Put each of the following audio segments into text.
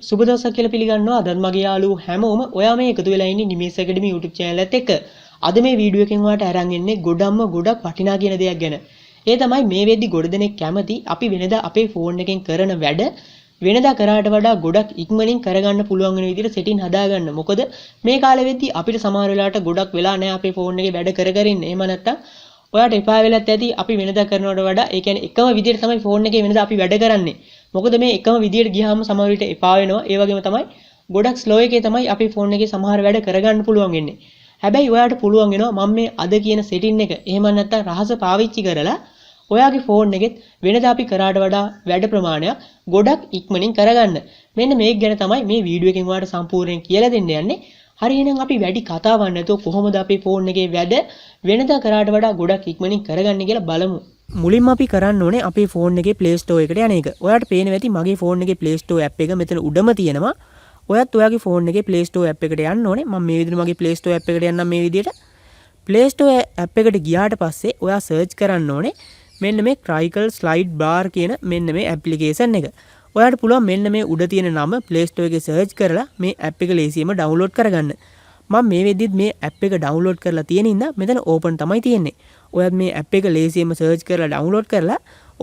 සුබ දවසක් කියලා පිළිගන්නවා. අදත් මගේ යාළුවෝ හැමෝම ඔයා මේ එකතු වෙලා ඉන්නේ නිමේෂ් ඇකඩමි YouTube channel එකත් එක්ක. අද මේ වීඩියෝ එකෙන් ඔයාලට අරන් එන්නේ ගොඩක් වටිනා කියන දෙයක් ගැන. ඒ තමයි මේ වෙද්දි ගොඩ දෙනෙක් කැමති අපි වෙනදා අපේ ෆෝන් එකෙන් කරන වැඩ වෙනදා කරාට වඩා ගොඩක් ඉක්මනින් කරගන්න පුළුවන් වෙන විදිහට සෙටින් හදාගන්න. මොකද මේ කාලෙ වෙද්දි අපිට සමහර වෙලාවට ගොඩක් වෙලා නැහැ අපේ ෆෝන් එකේ වැඩ කර ඉන්නේ. එහෙම නැත්තම් ඔයාට එපා වෙලත් ඇති අපි වෙනදා කරනවට වඩා ඒ කියන්නේ එකම විදිහට තමයි ෆෝන් එකේ වෙනදා අපි වැඩ කරන්නේ. මොකද මේ එකම විදියට ගියාම සමහර විට එපා වෙනවා. ඒ වගේම තමයි ගොඩක් ස්ලෝ එකේ තමයි අපි ෆෝන් එකේ සමහර වැඩ කරගන්න පුළුවන් වෙන්නේ. හැබැයි ඔයාලට පුළුවන් වෙනවා මම මේ අද කියන සෙටින් එක එහෙම නැත්නම් රහස පාවිච්චි කරලා ඔයාගේ ෆෝන් එකෙත් වෙනදා අපි කරාට වඩා වැඩ ප්‍රමාණයක් ගොඩක් ඉක්මනින් කරගන්න. මෙන්න මේක ගැන තමයි මේ වීඩියෝ එකෙන් ඔයාලට සම්පූර්ණයෙන් කියලා දෙන්න යන්නේ. හරි එහෙනම් අපි වැඩි කතාවක් නැතුව කොහොමද අපි ෆෝන් එකේ වැඩ වෙනදා කරාට වඩා ගොඩක් ඉක්මනින් කරගන්නේ කියලා බලමු. මුලින්ම අපි කරන්න ඕනේ අපේ ෆෝන් එකේ Play Store එකට යන එක. ඔයාලට පේනවා ඇති මගේ ෆෝන් එකේ Play Store app එක මෙතන උඩම තියෙනවා. ඔයත් ඔයාගේ ෆෝන් එකේ Play Store app එකට යන්න ඕනේ. මම මේ විදිහට මගේ Play Store app එකට යන්නම් මේ විදිහට. Play Store app එකට ගියාට පස්සේ ඔයා search කරන්න ඕනේ මෙන්න මේ Crical Slide Bar කියන මෙන්න මේ application එක. ඔයාලට පුළුවන් මෙන්න මේ උඩ තියෙන නම Play Store එකේ search කරලා මේ app එක ලේසියෙන්ම download කරගන්න. මම මේ වෙද්දිත් මේ app එක download කරලා තියෙන ඉඳන් මෙතන open තමයි තියෙන්නේ. ඔයත් මේ app එක ලේසියෙන්ම search කරලා download කරලා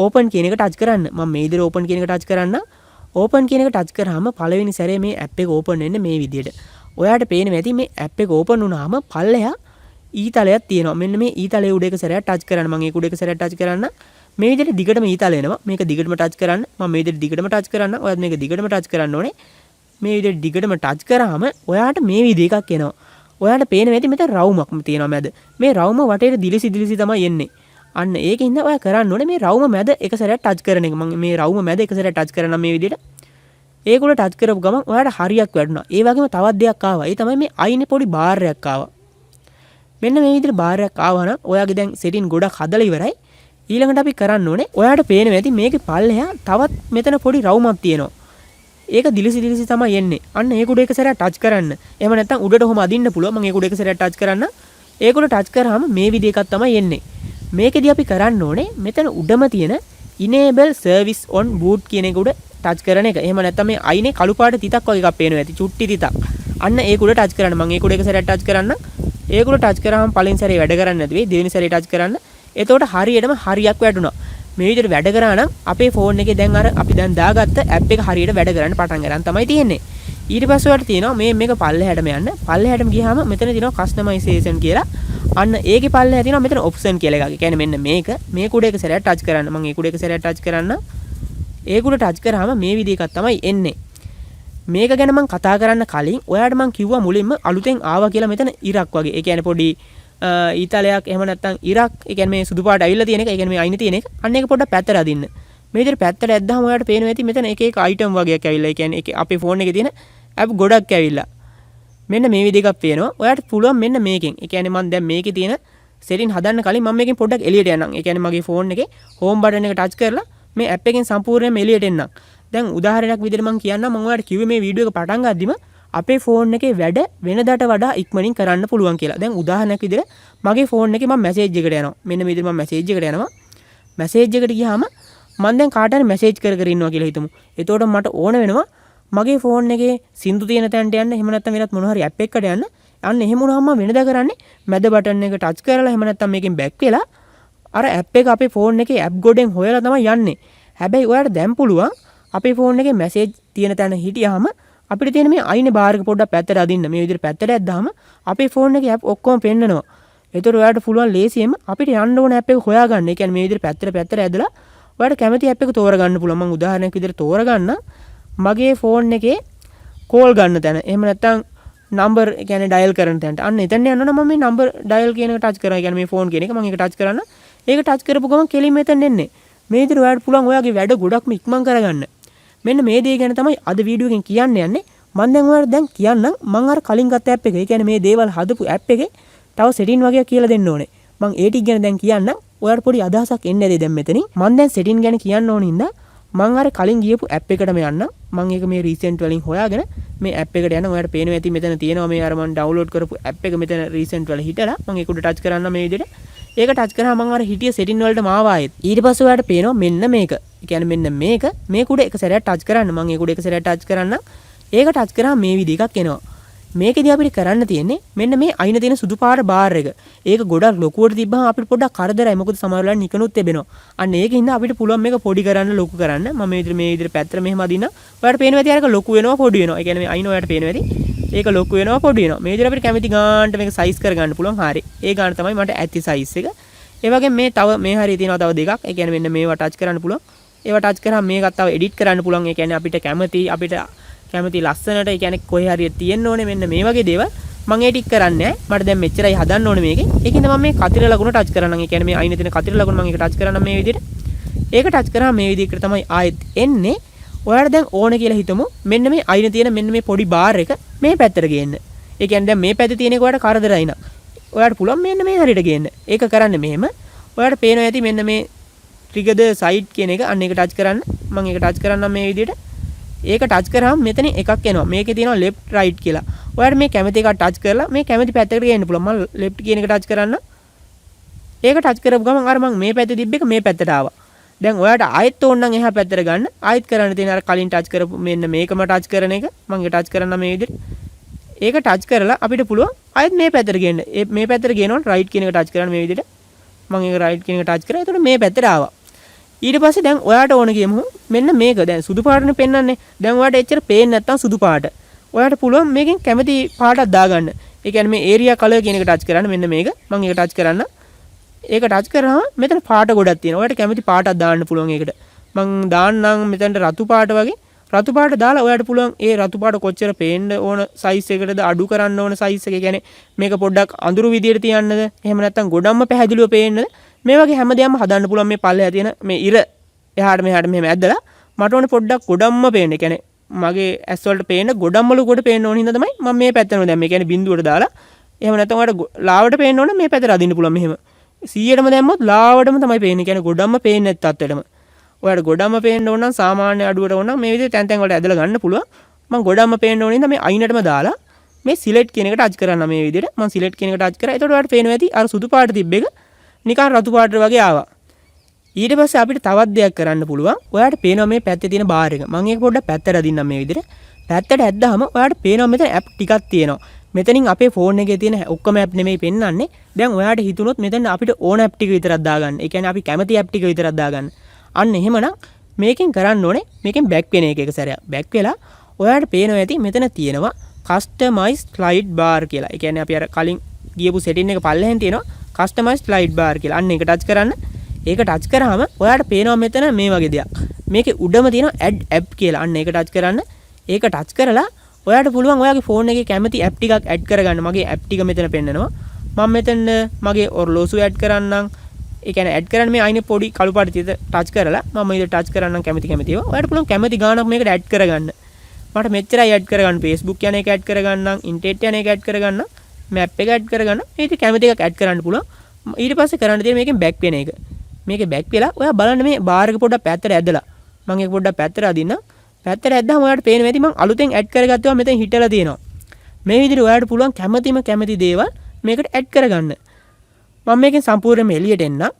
open කියන එක touch කරන්න. මම මේ විදිහට open කියන එක touch කරන්න. open කියන එක touch කරාම පළවෙනි සැරේ මේ app එක open වෙන්නේ මේ විදිහට. ඔයාට පේනවා ඇති මේ app එක open වුණාම පල්ලෙහා ඊතලයක් තියෙනවා. මෙන්න මේ ඊතලයේ උඩ එක සැරයක් touch කරන්න. මම ඒක උඩ එක සැරයක් touch කරන්න. මේ විදිහට දිගටම ඊතල එනවා. මේක දිගටම touch කරන්න. මම මේ විදිහට දිගටම touch කරන්න. ඔයත් මේක දිගටම touch කරන්න ඕනේ. මේ විදිහට දිගටම touch කරාම ඔයාට මේ විදිහ එකක් එනවා. ඔයාලට පේනවා ඇති මෙතන රවුමක් තියෙනවා මැද. මේ රවුම වටේට දිලිසි තමයි එන්නේ. අන්න ඒකින්ද ඔයා කරන්න ඕනේ මේ රවුම මැද එක සැරයක් ටච් කරන එක. මම මේ රවුම මැද එක සැරයක් ටච් කරනවා මේ විදිහට. ඒක උඩ ටච් කරපු ගමන් ඔයාලට හරියක් වැටුණා. ඒ වගේම තවත් දෙයක් ආවා. ඒ තමයි මේ අයිනේ පොඩි බාර් එකක් ආවා. මෙන්න මේ විදිහට බාර් එකක් ආවා නම් ඔයාගේ දැන් සෙටින් ගොඩක් හදලා ඉවරයි. ඊළඟට අපි කරන්න ඕනේ ඔයාලට පේනවා ඇති මේකේ පල්ලෙහා තවත් මෙතන පොඩි රවුමක් තියෙනවා. ඒක දිලිසි තමයි එන්නේ. අන්න ඒක උඩ එක සැරයක් ටච් කරන්න. එහෙම නැත්නම් උඩට ඔහොම අදින්න පුළුවන්. මම ඒක උඩ එක සැරයක් ටච් කරන්න. ඒක උඩ ටච් කරාම මේ විදිහ එකක් තමයි එන්නේ. මේකෙදි අපි කරන්න ඕනේ මෙතන උඩම තියෙන enable service on boot කියන එක උඩ ටච් කරන එක. එහෙම නැත්නම් මේ අයිනේ කළු පාට තිතක් වගේ එකක් පේනවා ඇති. චුට්ටි තිතක්. අන්න ඒක උඩ ටච් කරන්න. මම ඒක උඩ එක සැරයක් ටච් කරන්න. ඒක උඩ ටච් කරාම පළවෙනි සැරේ වැඩ කරන්නේ නැති වෙයි. දෙවෙනි සැරේ ටච් කරන්න. එතකොට හරියටම හරියක් වැටුණා. මේ විදිහට වැඩ කරා නම් අපේ ෆෝන් එකේ දැන් අර අපි දැන් දාගත්ත ඇප් එක හරියට වැඩ කරන්න පටන් ගන්න තමයි තියෙන්නේ. ඊට පස්සේ ඔයාලට තියෙනවා මේක පල්ලෙහාටම යන්න. පල්ලෙහාටම ගියාම මෙතන තියෙනවා කස්ටමයිසේෂන් කියලා. අන්න ඒකේ පල්ලෙහා තියෙනවා මෙතන ඔප්ෂන් කියලා එකක්. ඒ කියන්නේ මෙන්න මේක උඩ එක සැරයක් ටච් කරන්න. මම ඒක උඩ එක සැරයක් ටච් කරන්න. ඒක උඩ ටච් කරාම මේ විදිහ එකක් තමයි එන්නේ. මේක ගැන මම කතා කරන්න කලින් ඔයාලට මම කිව්වා මුලින්ම අලුතෙන් ආවා කියලා මෙතන ඉරක් වගේ. ඒ කියන්නේ පොඩි ඊතලයක් එහෙම නැත්නම් ඉරක් ඒ කියන්නේ මේ සුදු පාට ඇවිල්ලා තියෙන එක ඒ කියන්නේ මේ අයිනේ තියෙන එක අන්න ඒක පොඩ්ඩක් පැත්තට අදින්න මේ විදිහට පැත්තට ඇද්දාම ඔයාලට පේනවා ඇති මෙතන එක අයිටම් වගේක් ඇවිල්ලා ඒ කියන්නේ අපේ ෆෝන් එකේ තියෙන ඇප් ගොඩක් ඇවිල්ලා මෙන්න මේ විදිහ එකක් පේනවා ඔයාලට පුළුවන් මෙන්න මේකෙන් ඒ කියන්නේ මම දැන් මේකේ තියෙන සෙටින් හදන්න කලින් මම මේකෙන් පොඩ්ඩක් එළියට යන්නම් ඒ කියන්නේ මගේ ෆෝන් එකේ හෝම් බටන් එක ටච් කරලා මේ ඇප් එකෙන් සම්පූර්ණයෙන්ම එළියට එන්නම් දැන් උදාහරණයක් විදිහට මම කියන්නම් මම ඔයාලට කිව්වේ මේ වීඩියෝ එක පටන් ගද්දිම අපේ ෆෝන් එකේ වැඩ වෙනදාට වඩා ඉක්මනින් කරන්න පුළුවන් කියලා. දැන් උදාහරණයක් විදිහට මගේ ෆෝන් එකේ මම මැසේජ් එකට යනවා. මෙන්න මේ විදිහට මම මැසේජ් එකට යනවා. මැසේජ් එකට ගියාම මම දැන් කාට හරි මැසේජ් කර ඉන්නවා කියලා හිතමු. එතකොට මට ඕන වෙනවා මගේ ෆෝන් එකේ සින්දු තියෙන තැනට යන්න. එහෙම නැත්නම් වෙනත් මොන හරි ඇප් එකකට යන්න. අන්න එහෙම වුණාම මම වෙනදා කරන්නේ මැද බටන් එක ටච් කරලා එහෙම නැත්නම් මේකෙන් බෑක් වෙලා අර ඇප් එක අපේ ෆෝන් එකේ ඇප් ගොඩෙන් හොයලා තමයි යන්නේ. හැබැයි ඔයාලට දැන් පුළුවන් අපේ ෆෝන් එකේ මැසේජ් තියෙන තැන හිටියාම අපිට තියෙන මේ අයිනේ බාර් එක පොඩ්ඩක් පැත්තට අදින්න. මේ විදිහට පැත්තට ඇද්දාම අපේ ෆෝන් එකේ ඇප් ඔක්කොම පෙන්නනවා. ඒතර ඔයාලට පුළුවන් ලේසියෙන්ම අපිට යන්න ඕන ඇප් එක හොයාගන්න. ඒ කියන්නේ මේ විදිහට පැත්තට ඇදලා ඔයාලට කැමති ඇප් එක තෝරගන්න පුළුවන්. මම උදාහරණයක් විදිහට තෝරගන්න මගේ ෆෝන් එකේ කෝල් ගන්න තැන. එහෙම නැත්නම් නම්බර් ඒ කියන්නේ ඩයල් කරන තැනට. අන්න එතන යනවනම් මම මේ නම්බර් ඩයල් කියන එක ටච් කරනවා. ඒ කියන්නේ මේ ෆෝන් කියන එක මම ඒක ටච් කරන්න. ඒක ටච් කරපු ගමන් කෙලින්ම එතන එන්නේ. මේ විදිහට ඔයාලට පුළුවන් ඔයාගේ වැඩ ගොඩක්ම ඉක්මන් කරගන්න. මෙන්න මේ දේ ගැන තමයි අද වීඩියෝ එකෙන් කියන්න යන්නේ. මම දැන් ඔයාලට දැන් කියන්නම් මම අර කලින් ගත්ත ඇප් එක. ඒ කියන්නේ මේ දේවල් හදපු ඇප් එකේ තව සෙටින් වගේ කියලා දෙන්න ඕනේ. මම ඒ ටික ගැන දැන් කියන්නම්. ඔයාලට පොඩි අදහසක් එන්නේ නැදේ දැන් මෙතනින්. මම දැන් සෙටින් ගැන කියන්න ඕන හින්දා මම අර කලින් ගියපු ඇප් එකටම යන්න. මම ඒක මේ රීසෙන්ට් වලින් හොයාගෙන මේ ඇප් එකට යන ඔයාලට පේනවා ඇති මෙතන තියෙනවා මේ අර මම ඩවුන්ලෝඩ් කරපු ඇප් එක මෙතන රීසෙන්ට් වල හිටලා මම ඒක උඩ ටච් කරන්න මේ විදිහට. ඒක ටච් කරාම මම අර හිටිය සෙටින් වලට මාව ආයෙත්. ඊට පස්සේ ඔයාලට පේනවා මෙන්න මේක. ඒ කියන්නේ මෙන්න මේක උඩ එක සැරයක් ටච් කරන්න. මම ඒක උඩ එක සැරයක් ටච් කරන්න. ඒක ටච් කරාම මේ විදිහ එකක් එනවා. මේකෙදී අපිට කරන්න තියෙන්නේ මෙන්න මේ අයින තියෙන සුදු පාට බාර් එක. ඒක ගොඩක් ලොකුවට තිබ්බහම අපිට පොඩ්ඩක් කරදරයි. මොකද සමහර වෙලාවට නිකනුත් තිබෙනවා. අන්න ඒකින්ද අපිට පුළුවන් මේක පොඩි කරන්න ලොකු කරන්න. මම මේ විදිහට පැත්තට මෙහෙම අදින්න. ඔයාලට පේනවා ඇති අරක ලොකු වෙනවා පොඩි වෙනවා. ඒ කියන්නේ මේ අයින ඔයාලට පේනවා ඇති. ඒක ලොකු වෙනවා පොඩි වෙනවා. මේ විදිහට අපිට කැමති ගානට මේක සයිස් කරගන්න පුළුවන්. හරි. ඒ ගාන තමයි මට ඇති සයිස් එක. ඒ වගේම මේ තව මේ හරිය තියෙනවා තව දෙකක්. ඒ කියන්නේ මෙන්න මේවා ටච් කරන්න පුළුවන්. ඒවා ටච් කරාම මේකත් තව එඩිට් කරන්න පුළුවන්. ඒ කියන්නේ අපිට කැමති ලස්සනට ඒ කියන්නේ කොහේ හරිය තියෙන්න ඕනේ මෙන්න මේ වගේ දේවල් මම එඩිට් කරන්නේ නැහැ. මට දැන් මෙච්චරයි හදන්න ඕනේ මේකේ. ඒකින්ද මම මේ කතිර ලකුණ ටච් කරනවා. ඒ කියන්නේ මේ අයිනේ තියෙන කතිර ලකුණ මම ඒක ටච් කරනවා මේ විදිහට. ඒක ටච් කරාම මේ විදිහට තමයි ආයෙත් එන්නේ. ඔයාලට දැන් ඕනේ කියලා හිතමු. මෙන්න මේ අයිනේ තියෙන මෙන්න මේ පොඩි බාර් එක මේ පැත්තට ගේන්න. ඒ කියන්නේ දැන් මේ පැත්තේ තියෙන එක ඔයාලට කරදරයි නා. ඔයාලට පුළුවන් මෙන්න මේ හරියට ගේන්න. ඒක කරන්න මෙහෙම. ඔයාලට පේනවා ඇති මෙන්න මේ trigger the side කියන එක. අන්න ඒක ටච් කරන්න. මම ඒක ටච් කරන්නම් මේ විදිහට. ඒක ටච් කරාම මෙතන එකක් එනවා. මේකේ තියෙනවා left right කියලා. ඔයාලට මේ කැමති එක ටච් කරලා මේ කැමති පැත්තකට ගේන්න පුළුවන්. මම left කියන එක ටච් කරන්න. ඒක ටච් කරපු ගමන් අර මම මේ පැත්තේ තිබ්බ එක මේ පැත්තට ආවා. දැන් ඔයාලට ආයෙත් ඕන නම් එහා පැත්තට ගන්න. ආයෙත් කරන්න තියෙන අර කලින් ටච් කරපු මෙන්න මේකම ටච් කරන එක. මම ඒක ටච් කරන්න මේ විදිහට. ඒක ටච් කරලා අපිට පුළුවන් ආයෙත් මේ පැත්තට ගේන්න. මේ පැත්තට ගේනොත් right කියන එක ටච් කරන්න මේ විදිහට. මම ඒක right කියන එක ටච් කරා. එතකොට මේ පැත්තට ආවා. ඊට පස්සේ දැන් ඔයාට ඕන කියමු මෙන්න මේක දැන් සුදු පාටනේ පෙන්වන්නේ. දැන් ඔයාට එච්චර පේන්නේ නැත්තම් සුදු පාට. ඔයාට පුළුවන් මේකෙන් කැමති පාටක් දාගන්න. ඒ කියන්නේ මේ ඒරියා කලර් කියන එක ටච් කරන්න මෙන්න මේක. මම ඒක ටච් කරන්න. ඒක ටච් කරාම මෙතන පාට ගොඩක් තියෙනවා. ඔයාට කැමති පාටක් දාන්න පුළුවන් ඒකට. මම දාන්නම් මෙතනට රතු පාට වගේ. රතු පාට දාලා ඔයාට පුළුවන් ඒ රතු පාට කොච්චර පේන්න ඕන සයිස් එකකටද අඩු කරන්න ඕන සයිස් එක. ඒ කියන්නේ මේක පොඩ්ඩක් අඳුරු විදියට තියන්නද? එහෙම නැත්නම් ගොඩක්ම පැහැදිලිව පේන්නද? මේ වගේ හැමදේම හදන්න පුළුවන් මේ පල්ලෙහා තියෙන මේ ඉර එහාට මෙහාට මෙහෙම ඇද්දලා මට ඕනේ පොඩ්ඩක් ගොඩම්ම පේන්න. ඒ කියන්නේ මගේ ඇස් වලට පේන්න ගොඩම්මලු කොට පේන්න ඕන හින්දා තමයි මම මේ පැත්තට දැන් මේ කියන්නේ බිඳුවට දාලා එහෙම නැත්නම් ඔයාලට ලාවට පේන්න ඕන මේ පැත්තට අදින්න පුළුවන් මෙහෙම 100ටම දැම්මොත් ලාවටම තමයි පේන්නේ. කියන්නේ ගොඩම්ම පේන්නේ නැත් තත්ත්වෙටම. ඔයාලට ගොඩම්ම පේන්න ඕන නම් සාමාන්‍ය අඩුවට ඕන නම් මේ විදිහට තැන් තැන් වලට ඇදලා ගන්න පුළුවන්. මම ගොඩම්ම පේන්න ඕන හින්දා මේ අයිනටම දාලා මේ සිලෙක්ට් කියන එක ටච් කරන්න මේ විදිහට. මම සිලෙක්ට් කියන එක ටච් කරා. එතකොට ඔයාලට පේනවා ඇති අර සුදු පාට තිබ්බ එක නිකන් රතු පාට වගේ ආවා. ඊට පස්සේ අපිට තවත් දෙයක් කරන්න පුළුවන්. ඔයාලට පේනවා මේ පැත්තේ තියෙන බාර් එක. මම ඒක පොඩ්ඩක් පැත්තට අදින්නම් මේ විදිහට. පැත්තට ඇද්දාම ඔයාලට පේනවා මෙතන ඇප් ටිකක් තියෙනවා. මෙතනින් අපේ ෆෝන් එකේ තියෙන ඔක්කොම ඇප් නෙමෙයි පෙන්වන්නේ. දැන් ඔයාලට හිතුනොත් මෙතන අපිට ඕන ඇප් ටික විතරක් දාගන්න. ඒ කියන්නේ අපි කැමති ඇප් ටික විතරක් දාගන්න. අන්න එහෙමනම් මේකෙන් කරන්න ඕනේ මේකෙන් බෑක් වෙන එක සැරයක්. බෑක් වෙලා ඔයාලට පේනවා ඇති මෙතන තියෙනවා customize slide bar කියලා. ඒ කියන්නේ අපි අර කලින් ගියපු setting එක පල්ලෙහෙන් තියෙනවා customize slide bar කියලා. අන්න ඒක ටච් කරන්න. ඒක ටච් කරාම ඔයාලට පේනවා මෙතන මේ වගේ දෙයක්. මේකේ උඩම තියෙනවා add app කියලා. අන්න ඒක ටච් කරන්න. ඒක ටච් කරලා ඔයාලට පුළුවන් ඔයාගේ ෆෝන් එකේ කැමති ඇප් ටිකක් ඇඩ් කරගන්න. මගේ ඇප් ටික මෙතන පෙන්නනවා. මම මෙතන මගේ ඔරලෝසුව ඇඩ් කරන්නම්. ඒ කියන්නේ ඇඩ් කරන්න මේ අයිනේ පොඩි කළු පාට තියෙන ටච් කරලා මම ඊට ටච් කරන්නම් කැමති ඒවා. ඔයාලට පුළුවන් කැමති ගානක් මේකට ඇඩ් කරගන්න. මට මෙච්චරයි ඇඩ් කරගන්න. Facebook යන එක ඇඩ් කරගන්නම්, Internet යන එක ඇඩ් කරගන්නම්, map එක ඇඩ් කරගන්න. මේක කැමති එකක් ඇඩ් කරන්න පුළුවන්. ඊට පස්සේ කරන්න තියෙන්නේ මේකෙන් බෑක් වෙන එක. මේකේ බෑක් වෙලා ඔයා බලන්න මේ බාර් එක පොඩ්ඩක් පැත්තට ඇදලා. මම ඒක පොඩ්ඩක් පැත්තට අදින්නම්. පැත්තට ඇද්දාම ඔයාලට පේනවා ඇති මම අලුතෙන් ඇඩ් කරගත්තවා මෙතන හිටලා තියෙනවා. මේ විදිහට ඔයාලට පුළුවන් කැමති දේවල් මේකට ඇඩ් කරගන්න. මම මේකෙන් සම්පූර්ණයෙන්ම එළියට එන්නම්.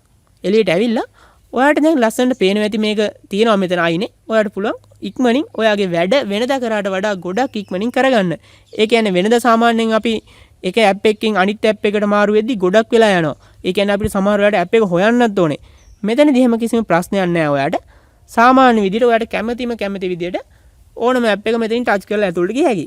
එළියට ඇවිල්ලා ඔයාලට දැන් ලස්සනට පේනවා ඇති මේක තියෙනවා මෙතන අයිනේ. ඔයාලට පුළුවන් ඉක්මනින් ඔයාගේ වැඩ වෙනදා කරාට වඩා ගොඩක් ඉක්මනින් කරගන්න. ඒ කියන්නේ වෙනදා සාමාන්‍යයෙන් අපි එක ඇප් එකකින් අනිත් ඇප් එකට මාරු වෙද්දි ගොඩක් වෙලා යනවා. ඒ කියන්නේ අපිට සමහර වෙලාවට ඇප් එක හොයන්නත් ඕනේ. මෙතනදී එහෙම කිසිම ප්‍රශ්නයක් නැහැ ඔයාලට. සාමාන්‍ය විදිහට ඔයාලට කැමති විදිහට ඕනම ඇප් එක මෙතනින් ටච් කරලා ඇතුළට ගිය හැකියි.